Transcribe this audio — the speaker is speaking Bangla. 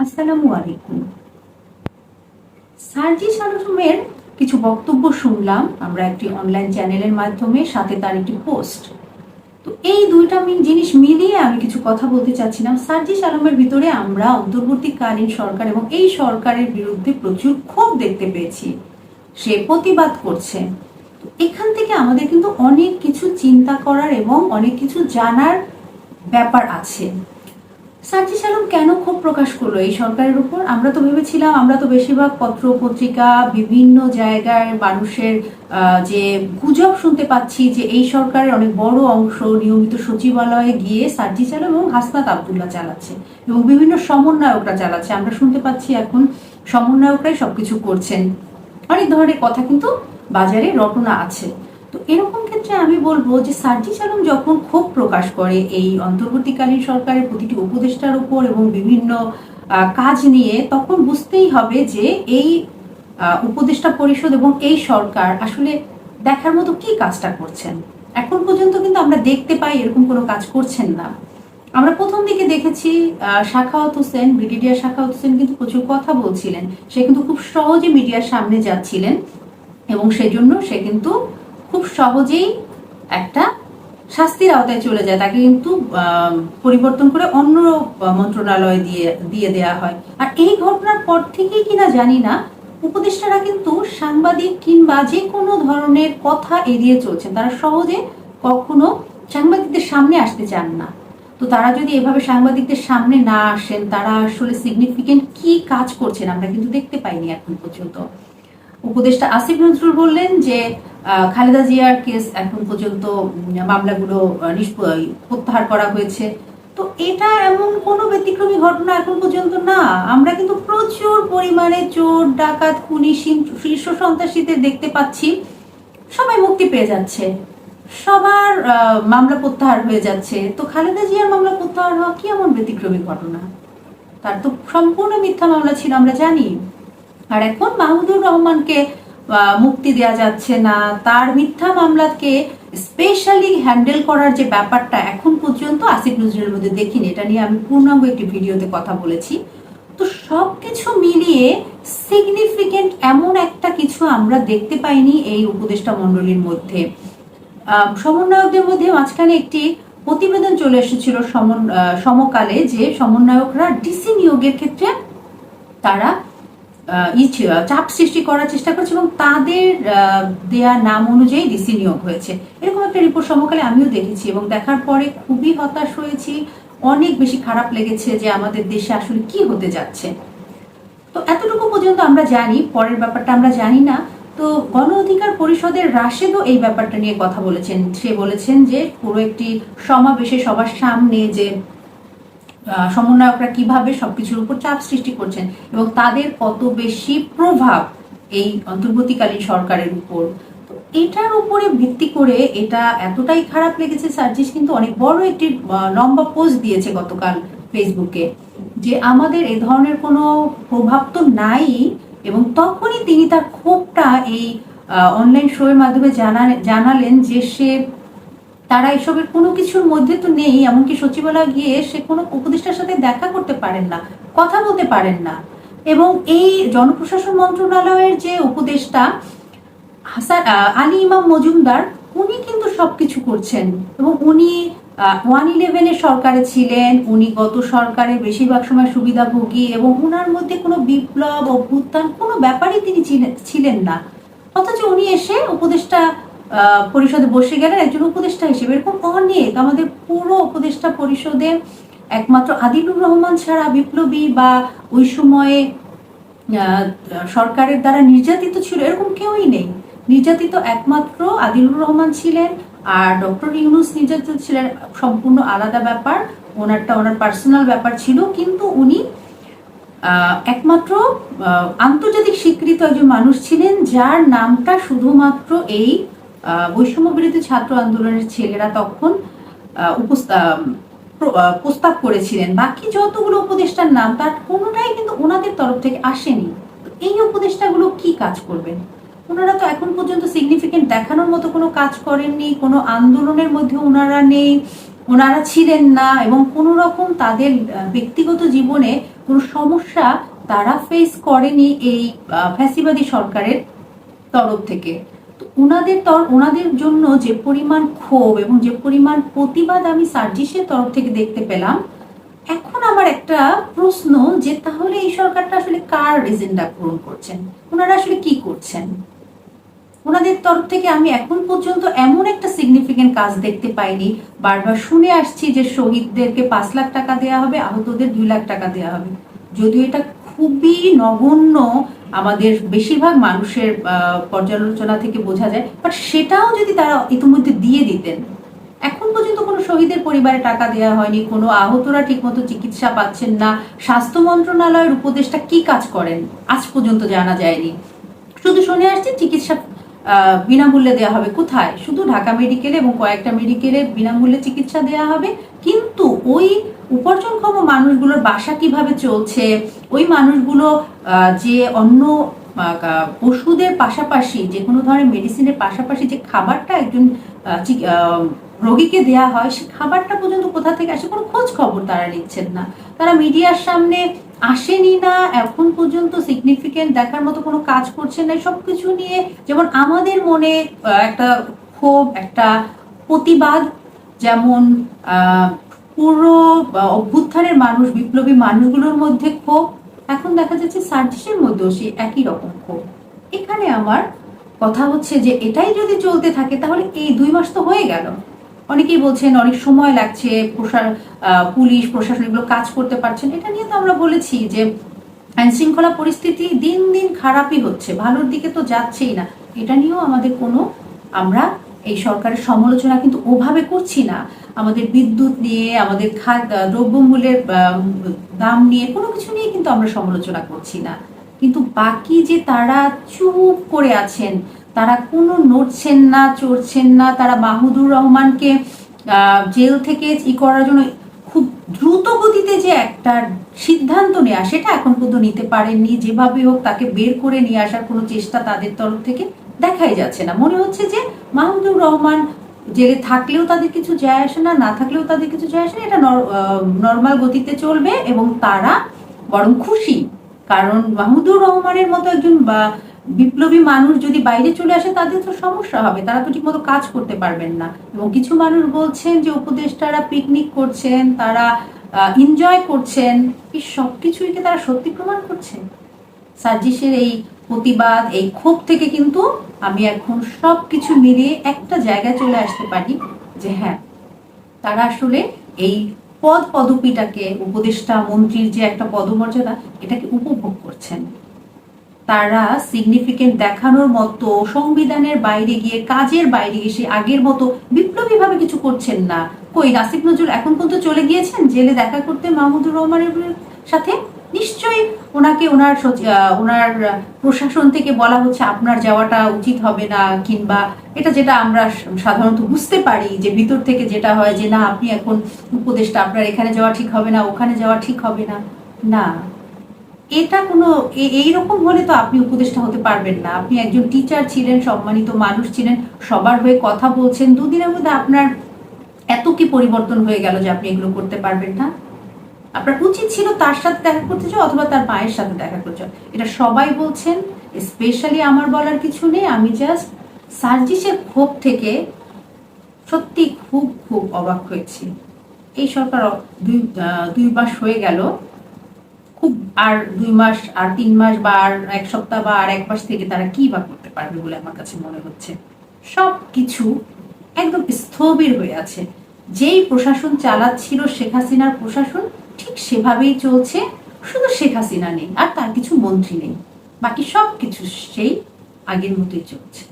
আসসালামু আলাইকুম। সার্জিস আলমের কিছু বক্তব্য শুনলাম আমরা একটি অনলাইন চ্যানেলের মাধ্যমে, সাথে তার একটি পোস্ট। তো এই দুইটা জিনিস মিলিয়ে আমি কিছু কথা বলতে চাচ্ছিলাম। সার্জিস আলমের ভিতরে আমরা অন্তর্বর্তীকালীন সরকার এবং এই সরকারের বিরুদ্ধে প্রচুর ক্ষোভ দেখতে পেয়েছি। সে প্রতিবাদ করছে। এখান থেকে আমাদের কিন্তু অনেক কিছু চিন্তা করার এবং অনেক কিছু জানার ব্যাপার আছে। সার্জিস আলম কেন ক্ষোভ প্রকাশ করলো এই সরকারের উপর? আমরা তো ভেবেছিলাম, আমরা তো বেশিরভাগ পত্র পত্রিকা, বিভিন্ন জায়গায় মানুষের যে গুজব শুনতে পাচ্ছি যে এই সরকারের অনেক বড় অংশ নিয়মিত সচিবালয়ে গিয়ে সার্জিস আলম এবং হাসনাত আবদুল্লাহ চালাচ্ছে এবং বিভিন্ন সমন্বয়করা চালাচ্ছে। আমরা শুনতে পাচ্ছি এখন সমন্বয়করাই সবকিছু করছেন। অনেক ধরনের কথা কিন্তু বাজারে রটনা আছে। তো এরকম ক্ষেত্রে আমি বলবো যে সার্জিস আলম যখন ক্ষোভ প্রকাশ করে এই অন্তর্বর্তীকালীন সরকারের প্রতিটি উপদেষ্টার উপর এবং বিভিন্ন কাজ নিয়ে, তখন বুঝতেই হবে যে এই উপদেষ্টা পরিষদ এবং এই সরকার আসলে দেখার মতো কি কাজটা করছেন। এখন পর্যন্ত কিন্তু আমরা দেখতে পাই এরকম কোনো কাজ করছেন না। আমরা প্রথম দিকে দেখেছি সাখাওয়াত হোসেন, ব্রিগেডিয়ার সাখাওয়াত হোসেন কিন্তু প্রচুর কথা বলছিলেন। সে কিন্তু খুব সহজে মিডিয়ার সামনে যাচ্ছিলেন এবং সেজন্য সে কিন্তু খুব সহজেই একটা শাস্তির আওতায় চলে যায়। তাকে কিন্তু পরিবর্তন করে অন্য মন্ত্রণালয়ে দিয়ে দেয়া হয়। আর এই ঘটনার পর থেকেই কিনা জানি না, উপদেষ্টারা কিন্তু সাংবাদিক কিংবা যে কোনো ধরনের কথা এড়িয়ে চলছেন। তারা সহজে কখনো সাংবাদিকদের সামনে আসতে চান না। তো তারা যদি এভাবে সাংবাদিকদের সামনে না আসেন, তারা আসলে সিগনিফিকেন্ট কি কাজ করছেন আমরা কিন্তু দেখতে পাইনি এখন পর্যন্ত। উপদেষ্টা আসিফ নজরুল বললেন যে খালেদা জিয়ার কেস এখন পর্যন্ত মামলাগুলো প্রত্যাহার করা হয়েছে। তো এটা এমন কোনো ব্যতিক্রমী ঘটনা এখন পর্যন্ত না। আমরা কিন্তু প্রচুর পরিমাণে চোর, ডাকাত, খুনি, শীর্ষ সন্ত্রাসীদের দেখতে পাচ্ছি। সবাই মুক্তি পেয়ে যাচ্ছে, সবার মামলা প্রত্যাহার হয়ে যাচ্ছে। তো খালেদা জিয়ার মামলা প্রত্যাহার হওয়া কি এমন ব্যতিক্রমী ঘটনা? তার তো সম্পূর্ণ মিথ্যা মামলা ছিল, আমরা জানি। আর এখন মাহমুদুর রহমানকে মুক্তি দেওয়া যাচ্ছে না, তার মিথ্যা মামলাকে স্পেশালি হ্যান্ডেল করার যে ব্যাপারটা এখন পর্যন্ত আসিফ নজরুলের মধ্যে দেখিনি। এটা নিয়ে আমি পূর্ণাঙ্গ একটি ভিডিওতে কথা বলেছি। তো সবকিছু মিলিয়ে সিগনিফিকেন্ট এমন একটা কিছু আমরা দেখতে পাইনি এই উপদেষ্টা মণ্ডলীর মধ্যে। সমন্বয়কদের মধ্যে মাঝখানে একটি প্রতিবেদন চলে এসেছিল সমকালে, যে সমন্বয়করা ডিসি নিয়োগের ক্ষেত্রে তারা চাপ সৃষ্টি করার চেষ্টা করছে এবং তাদের দেয়া নাম অনুযায়ী ডিসি নিয়োগ হয়েছে। এরকম একটা রিপোর্ট সমকালে আমিও দেখেছি এবং দেখার পরে খুবই হতাশ হয়েছি। অনেক বেশি খারাপ লেগেছে যে আমাদের দেশে আসলে কি হতে যাচ্ছে। তো এতটুকু পর্যন্ত আমরা জানি, পরের ব্যাপারটা আমরা জানি না। তো গণ অধিকার পরিষদের রাশেদও এই ব্যাপারটা নিয়ে কথা বলেছেন। সে বলেছেন যে পুরো একটি সমাবেশে সবার সামনে যে সমন্বয়করা কিভাবে সবকিছুর উপর চাপ সৃষ্টি করছেন এবং তাদের কত বেশি প্রভাব এই অন্তর্বর্তীকালীন সরকারের উপর। তো এটার উপরে ভিত্তি করে এটা এতটাই খারাপ লেগেছে, সার্জিস কিন্তু অনেক বড় একটি লম্বা পোস্ট দিয়েছে গতকাল ফেসবুকে, যে আমাদের এ ধরনের কোনো প্রভাব তো নাই। এবং তখনই তিনি তার ক্ষোভটা এই অনলাইন শো এর মাধ্যমে জানালেন যে তারা এসবের কোনো কিছুর মধ্যে তো নেই। এমনকি সচিবালয় গিয়ে সে কোনো উপদেষ্টার সাথে দেখা করতে পারেন না, কথা বলতে পারেন না। এবং এই জনপ্রশাসন মন্ত্রণালয়ের যে উপদেষ্টা আলী ইমাম মজুমদার, উনি কিন্তু সবকিছু করছেন এবং উনি 111-এর সরকারে ছিলেন। উনি গত সরকারের বেশিরভাগ সময় সুবিধাভোগী এবং উনার মধ্যে কোনো বিপ্লব অভ্যুত্থান কোনো ব্যাপারই তিনি ছিলেন না। অথচ উনি এসে উপদেষ্টা পরিষদে বসে গেলেন একজন উপদেষ্টা হিসেবে। এরকম অনেক আমাদের পুরো উপদেষ্টা পরিষদে একমাত্র আদিলুর রহমান ছাড়া বিপ্লবী বা ওই সময়ে সরকারের দ্বারা নির্যাতিত ছিল এরকম কেউই নেই। নির্যাতিত একমাত্র আদিলুর রহমান ছিলেন। আর ডক্টর ইউনুস নির্যাতিত ছিলেন, সম্পূর্ণ আলাদা ব্যাপার। ওনারটা ওনার পার্সোনাল ব্যাপার ছিল, কিন্তু উনি একমাত্র আন্তর্জাতিক স্বীকৃত একজন মানুষ ছিলেন যার নামটা শুধুমাত্র এই বৈষম্য বিরোধী ছাত্র আন্দোলনের ছেলেরা তখন প্রস্তাব করেছিলেন। বাকি যতগুলো উপদেষ্টার নাম তার কোনোটাই কিন্তু ওনাদের তরফ থেকে আসেনি। এই উপদেষ্টাগুলো কি কাজ করবেন? ওনারা তো এখন পর্যন্ত সিগনিফিকেন্ট দেখানোর মতো কোনো কাজ করেননি, কোনো আন্দোলনের মধ্যে ওনারা নেই, ওনারা ছিলেন না এবং কোনো রকম তাদের ব্যক্তিগত জীবনে কোনো সমস্যা তারা ফেস করেনি এই ফ্যাসিবাদী সরকারের তরফ থেকে। তো ওনাদের জন্য যে পরিমাণ ক্ষোভ এবং যে পরিমাণ প্রতিবাদ আমি সার্জিসের তরফ থেকে দেখতে পেলাম, এখন আমার একটা প্রশ্ন যে তাহলে এই সরকারটা আসলে কার এজেন্ডা পূরণ করছেন, ওনারা আসলে কি করছেন? ওনাদের তরফ থেকে আমি এখন পর্যন্ত এমন একটা সিগনিফিকেন্ট কাজ দেখতে পাইনি। বারবার শুনে আসছি যে শহীদদেরকে 5 লাখ টাকা দেওয়া হবে, আহতদের 2 লাখ টাকা দেওয়া হবে, যদিও এটা খুবই নগণ্য আমাদের বেশিরভাগ মানুষের পর্যালোচনা থেকে বোঝা যায়, বাট সেটাও যদি তারা ইতিমধ্যে দিয়ে দিতেন। এখন পর্যন্ত কোনো শহীদের পরিবারে টাকা দেওয়া হয়নি, কোনো আহতরা ঠিকমতো চিকিৎসা পাচ্ছেন না। স্বাস্থ্য মন্ত্রণালয়ের উপদেষ্টা কি কাজ করেন আজ পর্যন্ত জানা যায়নি। শুধু শুনে আসছে চিকিৎসা বিনামূল্যে দেওয়া হবে। কোথায়? শুধু ঢাকা মেডিকেলে এবং কয়েকটা মেডিকেলে বিনামূল্যে চিকিৎসা দেওয়া হবে, কিন্তু ওই উপার্জনক্ষম মানুষগুলোর বাসা কিভাবে চলছে, ওই মানুষগুলো যে অন্য ওষুধের পাশাপাশি যে কোনো ধরনের মেডিসিনের পাশাপাশি যে খাবারটা একজন রোগীকে দেয়া হয়, সে খাবারটা পর্যন্ত কোথা থেকে আসে কোনো খোঁজ খবর তারা নিচ্ছেন না। তারা মিডিয়ার সামনে আসেনি না, এখন পর্যন্ত সিগনিফিকেন্ট দেখার মতো কোনো কাজ করছেন না। সবকিছু নিয়ে যেমন আমাদের মনে একটা ক্ষোভ, একটা প্রতিবাদ, যেমন পুরো অভ্যুত্থানের মানুষ, বিপ্লবী মানুষগুলোর মধ্যে ক্ষোভ, এখন দেখা যাচ্ছে সার্জিসের মধ্যেও সেই একই রকম ক্ষোভ। এখানে আমার কথা হচ্ছে যে এটাই যদি চলতে থাকে তাহলে এই 2 মাস তো হয়ে গেল। অনেকেই বলছেন অনেক সময় লাগছে, পুলিশ প্রশাসন এগুলো কাজ করতে পারছেন। এটা নিয়ে তো আমরা বলেছি যে আইন শৃঙ্খলা পরিস্থিতি দিন দিন খারাপই হচ্ছে, ভালোর দিকে তো যাচ্ছেই না। এটা নিয়েও আমাদের কোনো, আমরা এই সরকারের সমালোচনা কিন্তু ওভাবে করছি না। আমাদের বিদ্যুৎ নিয়ে, আমাদের দ্রব্যমূল্যের দাম নিয়ে কোনো কিছু নিয়ে কিন্তু আমরা সমালোচনা করছি না। কিন্তু বাকি যে তারা চুপ করে আছেন, তারা কোনো নড়ছেন না, চড়ছেন না, তারা মাহমুদুর রহমানকে জেল থেকে করার জন্য খুব দ্রুত গতিতে যে একটা সিদ্ধান্ত নেওয়া, সেটা এখন পর্যন্ত নিতে পারেননি। যেভাবে হোক তাকে বের করে নিয়ে আসার কোনো চেষ্টা তাদের তরফ থেকে দেখাই যাচ্ছে না। মনে হচ্ছে যে মাহমুদুর রহমান জেলে থাকলেও তাদের কিছু যায় আসে না, না থাকলেও তাদের কিছু যায় আসে না, এটা নর্মাল গতিতে চলবে এবং তারা বরং খুশি। কারণ মাহমুদুর রহমানের মতো একজন বিপ্লবী মানুষ যদি বাইরে চলে আসে তাদের তো সমস্যা হবে, তারা তো ঠিকমতো কাজ করতে পারবেন না। এবং কিছু মানুষ বলছেন যে উপদেষ্টারা পিকনিক করছেন, তারা এনজয় করছেন, এই সব কিছুই কি তারা সত্যি প্রমাণ করছে? সার্জিসের এই প্রতিবাদ, এই ক্ষোভ থেকে কিন্তু আমি এখন সব কিছু মিলিয়ে একটা জায়গায় চলে আসতে পারি যে হ্যাঁ, তারা আসলে এই পদপিটাকে, উপদেষ্টা মন্ত্রীর যে একটা পদমর্যাদা, এটাকে উপভোগ করছেন। তারা সিগনিফিকেন্ট দেখানোর মতো সংবিধানের বাইরে গিয়ে, কাজের বাইরে গিয়ে সে আগের মতো বিপ্লবী ভাবে কিছু করছেন না। কই আসিফ নজরুল এখন পর্যন্ত চলে গিয়েছেন জেলে দেখা করতে মাহমুদুর রহমানের সাথে? নিশ্চয়ই ওনাকে ওনার প্রশাসন থেকে বলা হচ্ছে আপনার যাওয়াটা উচিত হবে না, কিংবা এটা যেটা আমরা সাধারণত বুঝতে পারি যে ভিতর থেকে যেটা হয় যে না, আপনি এখন উপদেষ্টা, আপনার এখানে যাওয়া ঠিক হবে না, ওখানে যাওয়া ঠিক হবে না। না, এটা কোনো এইরকম হলে তো আপনি উপদেষ্টা হতে পারবেন না। আপনি একজন টিচার ছিলেন, সম্মানিত মানুষ ছিলেন, সবার হয়ে কথা বলছেন, 2 দিনের মধ্যে আপনার এত কি পরিবর্তন হয়ে গেল যে আপনি এগুলো করতে পারবেন না? আপনার উচিত ছিল তার সাথে দেখা করতে যাও অথবা তার মায়ের সাথে দেখা করতে যাও। এটা সবাই বলছেন, স্পেশালি আমার বলার কিছু নেই। আমি জাস্ট সার্জিসের ক্ষোভ থেকে সত্যি খুব খুব অবাক হয়েছি। এই সরকার 2 মাস হয়ে গেল, খুব আর 2 মাস, আর 3 মাস বা আর 1 সপ্তাহ বা আর 1 মাস থেকে তারা কি বা করতে পারবে বলে আমার কাছে মনে হচ্ছে। সব কিছু একদম স্থবির হয়ে আছে। যেই প্রশাসন চালাচ্ছিল শেখ হাসিনার প্রশাসন, ঠিক সেভাবেই চলছে। শুধু শেখ হাসিনা নেই আর তার কিছু মন্ত্রী নেই, বাকি সব কিছু সেই আগের মতোই চলছে।